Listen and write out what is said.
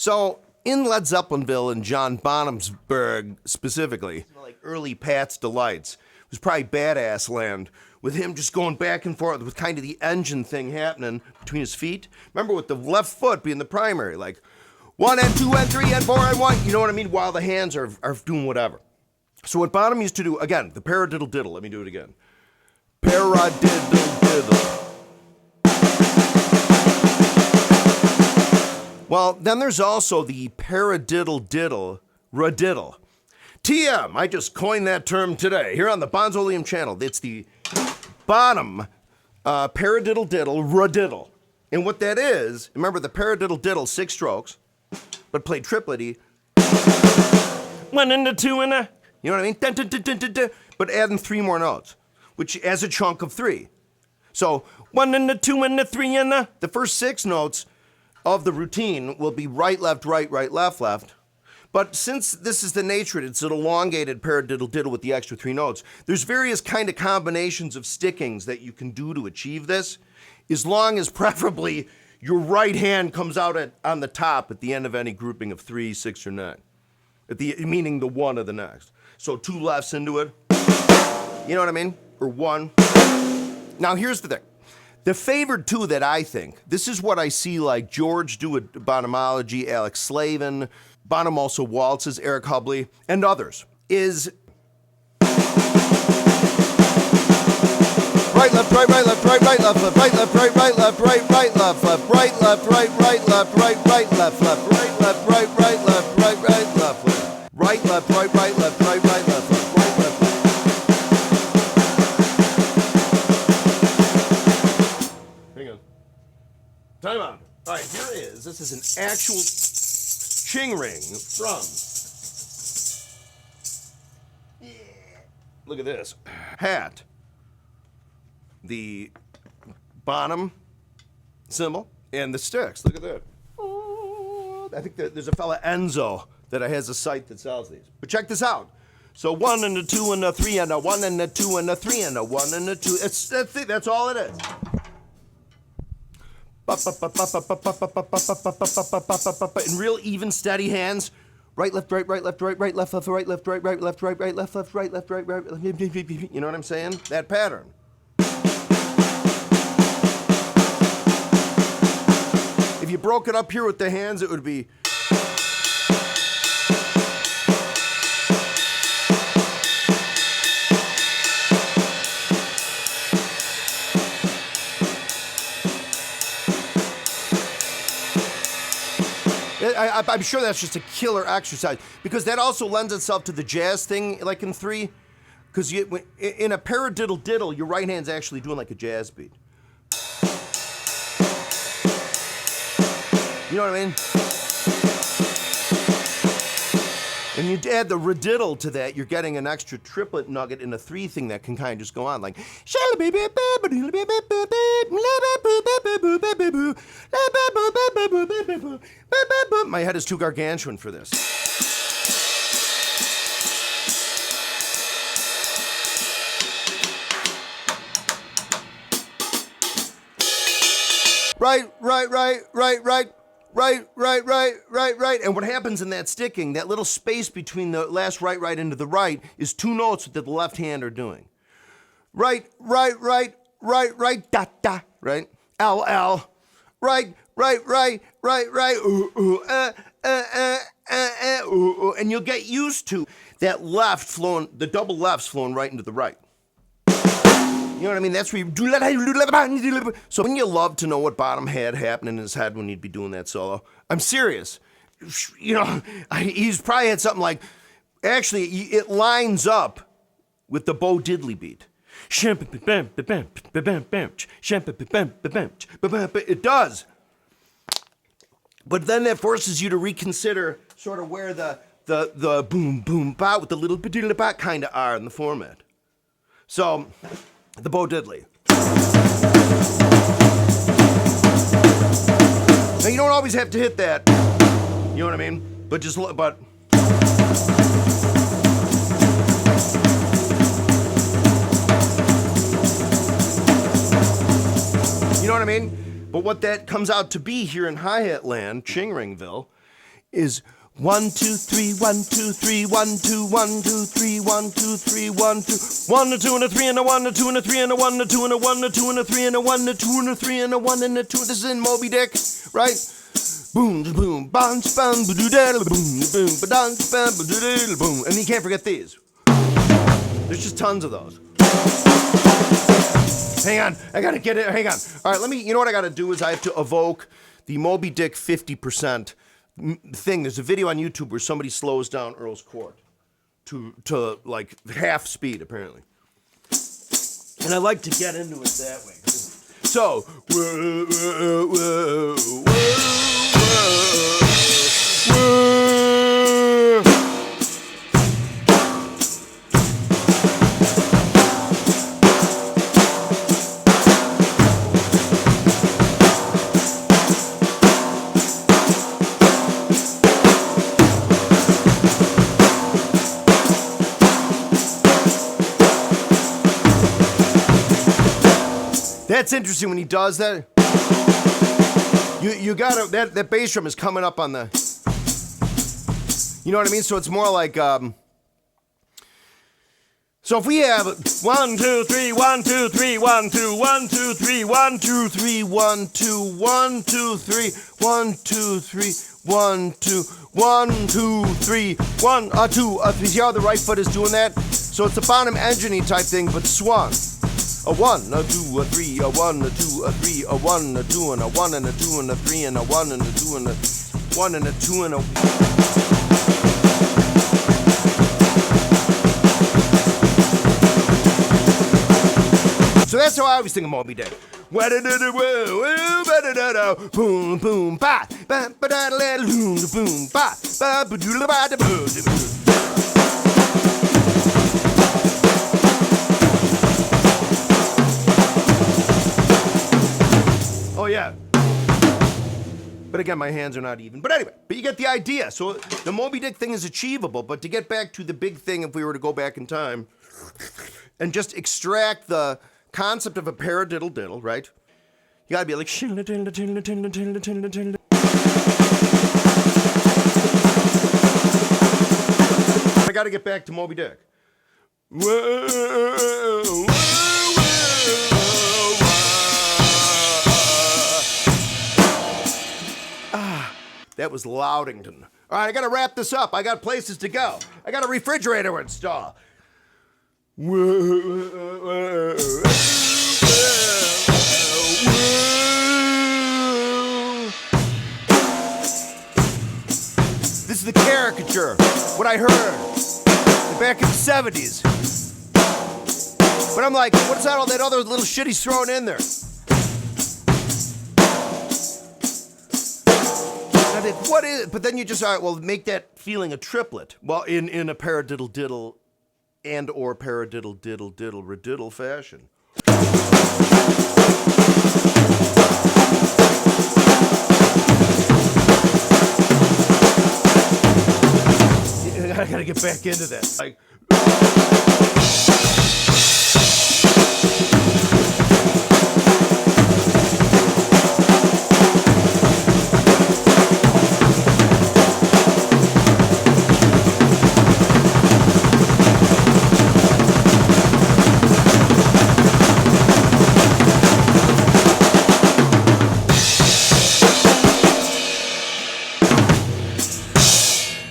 So in Led Zeppelinville and John Bonhamsburg specifically, like early Pat's Delights, it was probably badass land with him just going back and forth with kind of the engine thing happening between his feet. Remember, with the left foot being the primary, like 1 and 2 and 3 and 4 and 1, you know what I mean? While the hands are doing whatever. So what Bonham used to do, again, the Paradiddle-diddle, let me do it again. Paradiddle-diddle. Well, then there's also the Paradiddle-diddle-Radiddle. TM, I just coined that term today, here on the Bonzolium channel. It's the Bonham Paradiddle-diddle-Radiddle. And what that is, remember the Paradiddle-diddle, 6 strokes, but played triplety. 1 and a 2 and a, you know what I mean? Dun, dun, dun, dun, dun, dun, but adding 3 more notes, which as a chunk of 3. So 1 and a 2 and a 3 and a, the first 6 notes of the routine will be right, left, right, right, left, left. But since this is the nature of it, it's an elongated paradiddle-diddle with the extra 3 notes, there's various kind of combinations of stickings that you can do to achieve this, as long as preferably your right hand comes out on the top at the end of any grouping of 3, 6, or 9. Meaning the 1 of the next. So 2 lefts into it, you know what I mean? Or 1. Now here's the thing. The favored 2 that I think, this is what I see like George do at Bonhamology, Alex Slavin, Bonham also waltzes, Eric Hubley, and others, is right, left, right, right, left, right, right, left, left, right, left, right, right, left, right, right, left, left, right, left, right, right, left, right, right, left, left, right, left, right, right, left, right, right, left, left, right, left, right, right, left, right, right, left, left, right, left. Hang on. Time out. All right, here is. This is an actual ching ring from. Look at this. Hat. The Bonham cymbal and the sticks. Look at that. Oh, I think there's a fella Enzo that has a site that sells these. But check this out. So 1 and a 2 and a 3 and a 1 and a 2 and a 3 and a 1 and a 2. That's all it is. In real even steady hands. Right, left, right, right, left, right, right, left, left, right, left, right, right, left, right, right, left, left, right, left, right, right. You know what I'm saying? That pattern. If you broke it up here with the hands, it would be. I'm sure that's just a killer exercise, because that also lends itself to the jazz thing, like in 3. Because in a paradiddle-diddle, your right hand's actually doing like a jazz beat. You know what I mean? And you add the radiddle to that, you're getting an extra triplet nugget in a 3 thing that can kind of just go on, like. My head is too gargantuan for this. Right, right, right, right, right. Right, right, right, right, right. And what happens in that sticking, that little space between the last right, right into the right, is 2 notes that the left hand are doing. Right, right, right, right, right, da, da, right? L, L. Right, right, right, right, right, ooh, ooh, ooh, ooh. And you'll get used to that left flowing, the double lefts flowing right into the right. You know what I mean? That's where you do. So wouldn't you love to know what Bonham had happening in his head when he'd be doing that solo? I'm serious. You know, he's probably had something like, actually, it lines up with the Bo Diddley beat. It does. But then that forces you to reconsider sort of where the boom, boom, ba with the little ba kind of are in the format. So. The Bo Diddley. Now you don't always have to hit that. You know what I mean? But just but. You know what I mean? But what that comes out to be here in hi-hat land, Chingringville, is 1 2 3 1 2 3 1 2 1 2 3 1 2 3 1 2 1 a 2 and a 3 and a 1 a 2 and a 3 and a 1 a 2 and a 1 a 2 and a 3 and a 1 a 2 and a 3 and a 1 and a 2. This is in Moby Dick, right? Boom, boom, bounce, bam, ba-doo-daddle, boom, boom, ba-dance, bam, ba-doo-daddle, boom. And you can't forget these. There's just tons of those. Hang on, I gotta get it, hang on. All right, you know what I gotta do is I have to evoke the Moby Dick 50% thing. There's a video on YouTube where somebody slows down Earl's chord to like half speed, apparently. And I like to get into it that way. So, whoa, whoa, whoa, whoa, whoa. That's interesting when he does that. You gotta, that bass drum is coming up on the, you know what I mean? So it's more like, so if we have 1 2 3 1 2 3 1 2 1 2 3 1 2 3 1 2 1 2 3 1 2 3 1 2 1 2 3 1 2 3. See how the right foot is doing that? So it's a Bonham engine-y type thing, but swung. A 1, a 2, a 3, a 1, a 2, a 3, a 1, a 2, and a 1, and a 2, and a 3, and a 1, and a 2, and a 1, and a 2, and a... So that's how I always think of Moby Dick. Boom, boom, ba, ba, ba, da, da, boom, boom, ba, ba, ba, do, ba, da, boom. Oh, yeah. But again, my hands are not even. But anyway, but you get the idea. So the Moby Dick thing is achievable. But to get back to the big thing, if we were to go back in time and just extract the concept of a paradiddle-diddle, right? You gotta be like... I gotta get back to Moby Dick. Whoa. That was Loudington. All right, I gotta wrap this up. I got places to go. I got a refrigerator to install. This is the caricature, what I heard back in the 70s. But I'm like, what's that, all that other little shit he's throwing in there? What is it? But then you just, all right, well, make that feeling a triplet. Well, in a paradiddle-diddle and or paradiddle-diddle-diddle-radiddle fashion. I gotta get back into that. Like...